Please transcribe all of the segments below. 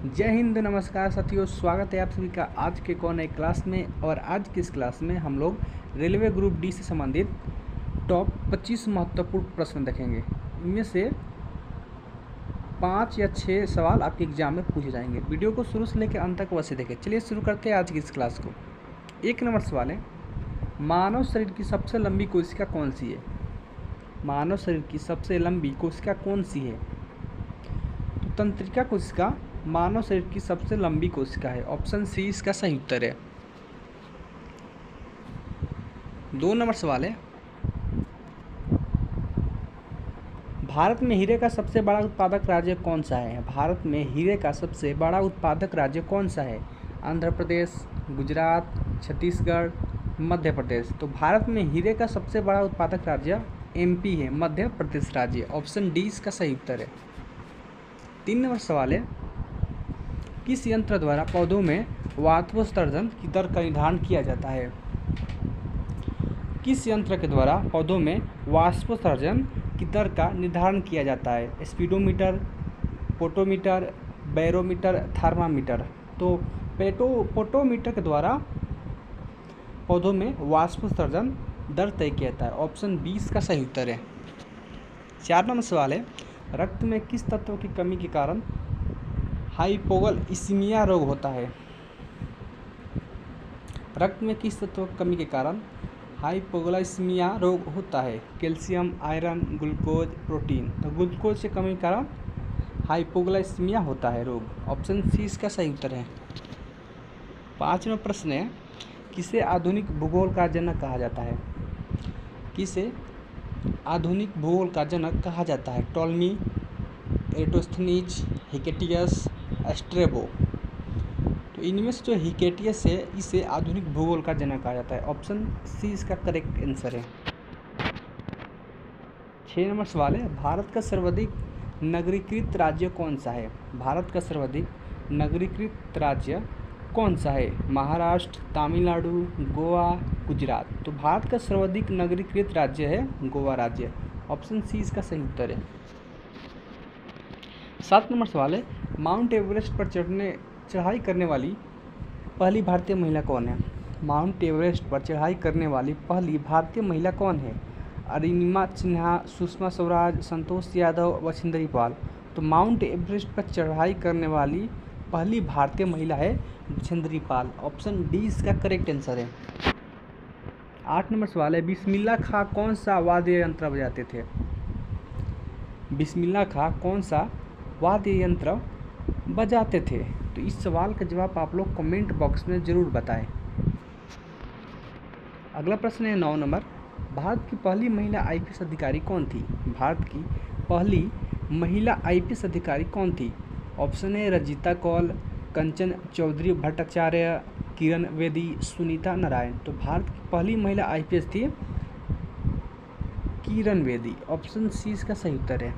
जय हिंद, नमस्कार साथियों। स्वागत है आप सभी का आज के कौन है क्लास में। और आज की इस क्लास में हम लोग रेलवे ग्रुप डी से संबंधित टॉप 25 महत्वपूर्ण प्रश्न देखेंगे। इनमें से 5 या 6 सवाल आपके एग्जाम में पूछे जाएंगे। वीडियो को शुरू से लेकर अंत तक वैसे देखें। चलिए शुरू करते हैं आज की इस क्लास को। 1 नंबर सवाल है, मानव शरीर की सबसे लंबी कोशिका कौन सी है? मानव शरीर की सबसे लंबी कोशिका कौन सी है? तो तंत्रिका कोशिका मानव शरीर की सबसे लंबी कोशिका है। ऑप्शन सी इसका सही उत्तर है। 2 नंबर सवाल है, भारत में हीरे का सबसे बड़ा उत्पादक राज्य कौन सा है? भारत में हीरे का सबसे बड़ा उत्पादक राज्य कौन सा है? आंध्र प्रदेश, गुजरात, छत्तीसगढ़, मध्य प्रदेश। तो भारत में हीरे का सबसे बड़ा उत्पादक राज्य एमपी है, मध्य प्रदेश राज्य। ऑप्शन डी इसका सही उत्तर है। 3 नंबर सवाल है, किस यंत्र द्वारा पौधों में वाष्पोत्सर्जन की दर का निर्धारण किया जाता है? किस यंत्र के द्वारा पौधों में वाष्पोत्सर्जन की दर का निर्धारण किया जाता है? Speedometer, potometer, barometer, thermometer. तो पोटोमीटर के द्वारा पौधों में वाष्पोत्सर्जन दर तय किया जाता है। ऑप्शन 20 का सही उत्तर है। 4 नंबर सवाल है, रक्त में किस तत्व की कमी के कारण हाइपोगलाइसीमिया रोग होता है? रक्त में किस तत्व की कमी के कारण हाइपोगलाइसीमिया रोग होता है? Calcium, iron, glucose, protein. तो ग्लूकोज के कमी के कारण हाइपोगलाइसीमिया होता है रोग। ऑप्शन सी इसका सही उत्तर है। 5वां प्रश्न है, किसे आधुनिक भूगोल का जनक कहा जाता है? किसे आधुनिक भूगोल का जनक कहा जाता है? Ptolemy, Eratosthenes, Hecataeus, Strabo. तो इनमें से जो हिकेटियस है इसे आधुनिक भूगोल का जनक कहा जाता है। ऑप्शन सी इसका करेक्ट आंसर है। 6 नंबर सवाल है, भारत का सर्वाधिक नगरीकृत राज्य कौन सा है? भारत का सर्वाधिक नगरीकृत राज्य कौन सा है? महाराष्ट्र, तमिलनाडु, गोवा, गुजरात। तो भारत का सर्वाधिक नगरीकृत राज्य है गोवा राज्य। ऑप्शन सी इसका सही उत्तर है। 7 नंबर सवाल है, माउंट एवरेस्ट पर चढ़ाई करने वाली पहली भारतीय महिला कौन है? माउंट एवरेस्ट पर चढ़ाई करने वाली पहली भारतीय महिला कौन है? अरुणिमा सिन्हा, सुषमा स्वराज, संतोष यादव, बछेंद्री पाल। तो माउंट एवरेस्ट पर चढ़ाई करने वाली पहली भारतीय महिला है बछेंद्री पाल। ऑप्शन डी इसका करेक्ट आंसर है। 8 नंबर सवाल है, बिस्मिल्लाह खां कौन सा वाद्य यंत्र बजाते थे? बिस्मिल्लाह खां कौन सा वाद्य यंत्र बजाते थे? तो इस सवाल का जवाब आप लोग कमेंट बॉक्स में ज़रूर बताएं। अगला प्रश्न है 9 नंबर, भारत की पहली महिला आईपीएस अधिकारी कौन थी? भारत की पहली महिला आईपीएस अधिकारी कौन थी? ऑप्शन है रजिता कौल, कंचन चौधरी भट्टाचार्य, किरण बेदी, सुनीता नारायण। तो भारत की पहली महिला आईपीएस थी किरण बेदी। ऑप्शन सी इसका सही उत्तर है।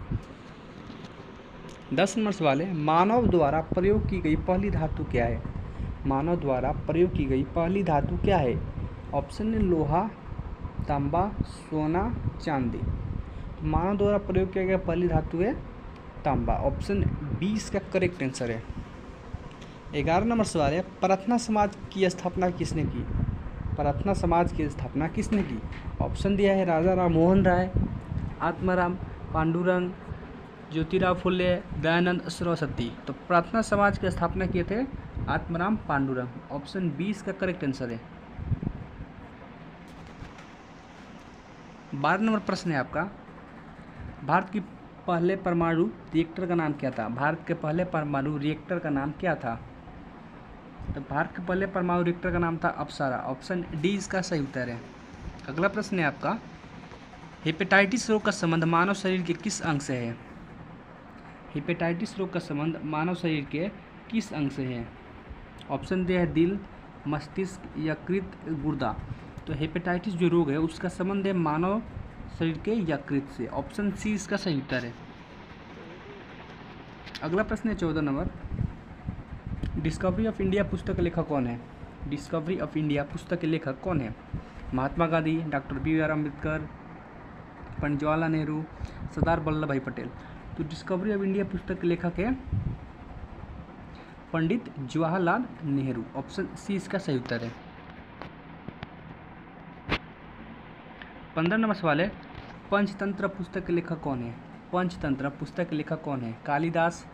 10 नंबर सवाल है, मानव द्वारा प्रयोग की गई पहली धातु क्या है? मानव द्वारा प्रयोग की गई पहली धातु क्या है? ऑप्शन है लोहा, तांबा, सोना, चांदी। तो मानव द्वारा प्रयोग किया गया पहली धातु है तांबा। ऑप्शन 20 का करेक्ट आंसर है। 11 नंबर सवाल है, प्रार्थना समाज की स्थापना किसने की? प्रार्थना समाज की स्थापना किसने की? ऑप्शन दिया है राजा राम मोहन राय, आत्माराम पांडुरंग, ज्योतिराव फुले, दयानंद सरस्वती। तो प्रार्थना समाज की स्थापना किए थे आत्माराम पांडुरंग। ऑप्शन 20 का करेक्ट आंसर है। 12 नंबर प्रश्न है आपका, भारत की पहले परमाणु रिएक्टर का नाम क्या था? भारत के पहले परमाणु रिएक्टर का नाम क्या था? तो भारत के पहले परमाणु रिएक्टर का नाम था अप्सरा। ऑप्शन डी इसका सही उत्तर है। अगला प्रश्न है आपका, हेपेटाइटिस रोग का संबंध मानव शरीर के किस अंग से है? हेपेटाइटिस रोग का संबंध मानव शरीर के किस अंग से है? ऑप्शन दिया है दिल, मस्तिष्क, यकृत, गुर्दा। तो हेपेटाइटिस जो रोग है उसका संबंध है मानव शरीर के यकृत से। ऑप्शन सी इसका सही उत्तर है। अगला प्रश्न है 14 नंबर, डिस्कवरी ऑफ इंडिया पुस्तक के लेखक कौन है? डिस्कवरी ऑफ इंडिया पुस्तक के लेखक कौन है? महात्मा गांधी, डॉक्टर BR अम्बेडकर, पंडित जवाहरलाल नेहरू, सरदार वल्लभ भाई पटेल। तो डिस्कवरी ऑफ इंडिया पुस्तक के लेखक है पंडित जवाहरलाल नेहरू। ऑप्शन सी इसका सही उत्तर है। 15 नंबर सवाल है, पंचतंत्र पुस्तक के लेखक कौन है? पंचतंत्र पुस्तक के लेखक कौन है? कालिदास,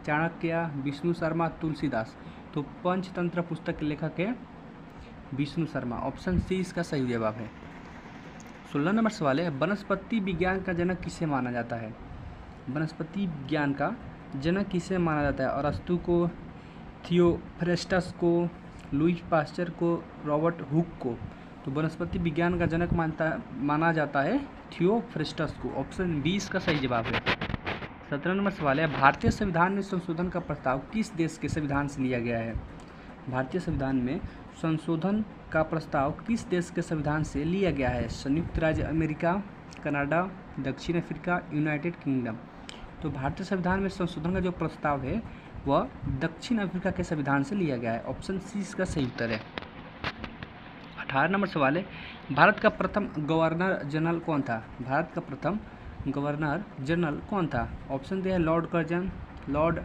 चाणक्य, विष्णु शर्मा, तुलसीदास। तो पंचतंत्र पुस्तक के लेखक है विष्णु शर्मा। ऑप्शन सी इसका सही जवाब है। 16 नंबर सवाल है, वनस्पति विज्ञान का जनक किसे माना जाता है? वनस्पति विज्ञान का जनक किसे माना जाता है? अरस्तु को, थियोफ्रेस्टस को, लुईस पास्चर को, रॉबर्ट हुक को। तो वनस्पति विज्ञान का जनक माना जाता है थियोफ्रेस्टस को। ऑप्शन बी इसका सही जवाब है। 17 नंबर सवाल है, भारतीय संविधान में संशोधन का प्रस्ताव किस देश के संविधान से लिया गया है? भारतीय संविधान में संशोधन का प्रस्ताव किस देश के संविधान से लिया गया है? संयुक्त राज्य अमेरिका, कनाडा, दक्षिण अफ्रीका, यूनाइटेड किंगडम। तो भारतीय संविधान में संशोधन का जो प्रस्ताव है वह दक्षिण अफ्रीका के संविधान से लिया गया है। ऑप्शन सी इसका सही उत्तर है। 18 नंबर सवाल है, भारत का प्रथम गवर्नर जनरल कौन था? भारत का प्रथम गवर्नर जनरल कौन था? ऑप्शन दिया है Lord Curzon, Lord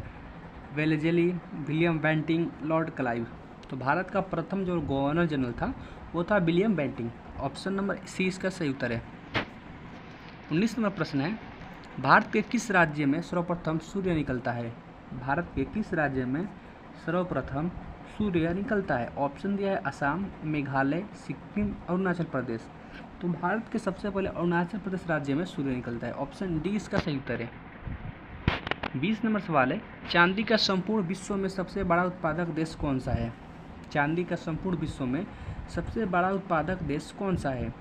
Wellesley, William Bentinck, Lord Clive. तो भारत का प्रथम जो गवर्नर जनरल था वो था William Bentinck. Option number C इसका सही उत्तर है। 19 नंबर प्रश्न है, भारत के किस राज्य में सर्वप्रथम सूर्य निकलता है? भारत के किस राज्य में सर्वप्रथम सूर्य निकलता है? ऑप्शन दिया है असम, मेघालय, सिक्किम, अरुणाचल प्रदेश। तो भारत के सबसे पहले अरुणाचल प्रदेश राज्य में सूर्य निकलता है। ऑप्शन डी इसका सही उत्तर है। 20 नंबर सवाल है, चांदी का संपूर्ण विश्व में सबसे बड़ा उत्पादक देश कौन सा है? चांदी का संपूर्ण विश्व में सबसे बड़ा उत्पादक देश कौन सा है?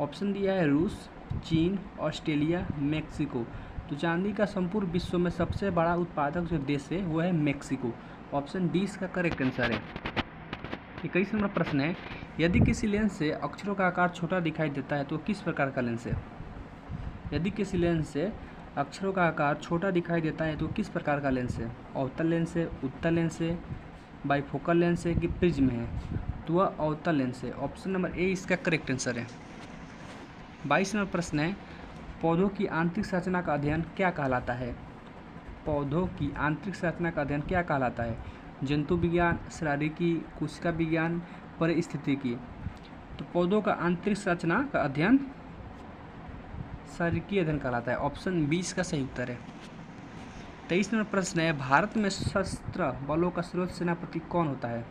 ऑप्शन दिया है रूस, चीन, ऑस्ट्रेलिया, मेक्सिको। तो चांदी का संपूर्ण विश्व में सबसे बड़ा उत्पादक जो देश है वो है मेक्सिको। ऑप्शन डी इसका करेक्ट आंसर है। 21 नंबर प्रश्न है, यदि किसी लेंस से अक्षरों का आकार छोटा दिखाई देता है तो किस प्रकार का लेंस है? यदि किसी लेंस से अक्षरों का आकार छोटा दिखाई देता है तो किस प्रकार का लेंस है? अवतल लेंस है, उत्तल लेंस है, बाइफोकल लेंस है कि प्रिज्म है? तो वह अवतल लेंस है। ऑप्शन नंबर ए इसका करेक्ट आंसर है। 22 नंबर प्रश्न है, पौधों की आंतरिक संरचना का अध्ययन क्या कहलाता है? पौधों की आंतरिक संरचना का अध्ययन क्या कहलाता है? जंतु विज्ञान, शारीरिकी, कोशिका विज्ञान, परिस्थितिकी। तो पौधों का आंतरिक संरचना का अध्ययन शारीरिकी अध्ययन कहलाता है। ऑप्शन 20 का सही उत्तर है। 23 नंबर प्रश्न है, भारत में सशस्त्र बलों का सर्वोच्च सेनापति कौन होता है?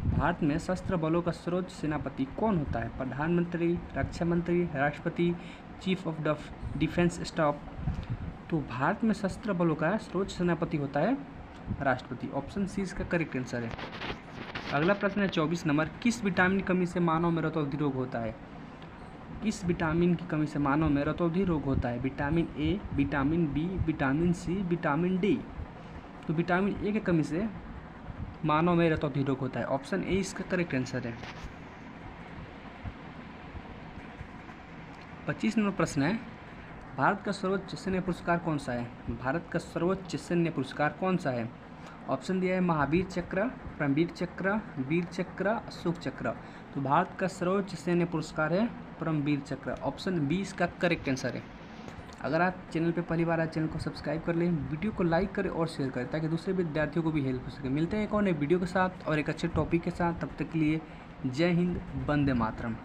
भारत में सशस्त्र बलों का सर्वोच्च सेनापति कौन होता है? प्रधानमंत्री, रक्षा मंत्री, राष्ट्रपति, चीफ ऑफ डिफेंस स्टाफ। तो भारत में सशस्त्र बलों का सर्वोच्च सेनापति होता है राष्ट्रपति। ऑप्शन सी इसका करेक्ट आंसर है। अगला प्रश्न है 24 नंबर, किस विटामिन की कमी से मानव में रतौंधी रोग होता है? किस विटामिन की कमी से मानव में रतौंधी रोग होता है? Vitamin A, vitamin B, vitamin C, vitamin D. तो विटामिन ए की कमी से मानव में रतौंधी रोग होता है। ऑप्शन ए इसका करेक्ट आंसर है। 25 नंबर प्रश्न है, भारत का सर्वोच्च सैन्य पुरस्कार कौन सा है? भारत का सर्वोच्च सैन्य पुरस्कार कौन सा है? ऑप्शन दिया है महावीर चक्र, परमवीर चक्र, वीर चक्र, अशोक चक्र। तो भारत का सर्वोच्च सैन्य पुरस्कार है परमवीर चक्र। ऑप्शन बी इसका करेक्ट आंसर है। अगर आप चैनल पे पहली बार आए, चैनल को सब्सक्राइब कर लें, वीडियो को लाइक करें और शेयर करें ताकि दूसरे विद्यार्थियों को भी हेल्प हो सके। मिलते हैं एक और नए वीडियो के साथ और एक अच्छे टॉपिक के साथ। तब तक के लिए जय हिंद, वंदे मातरम।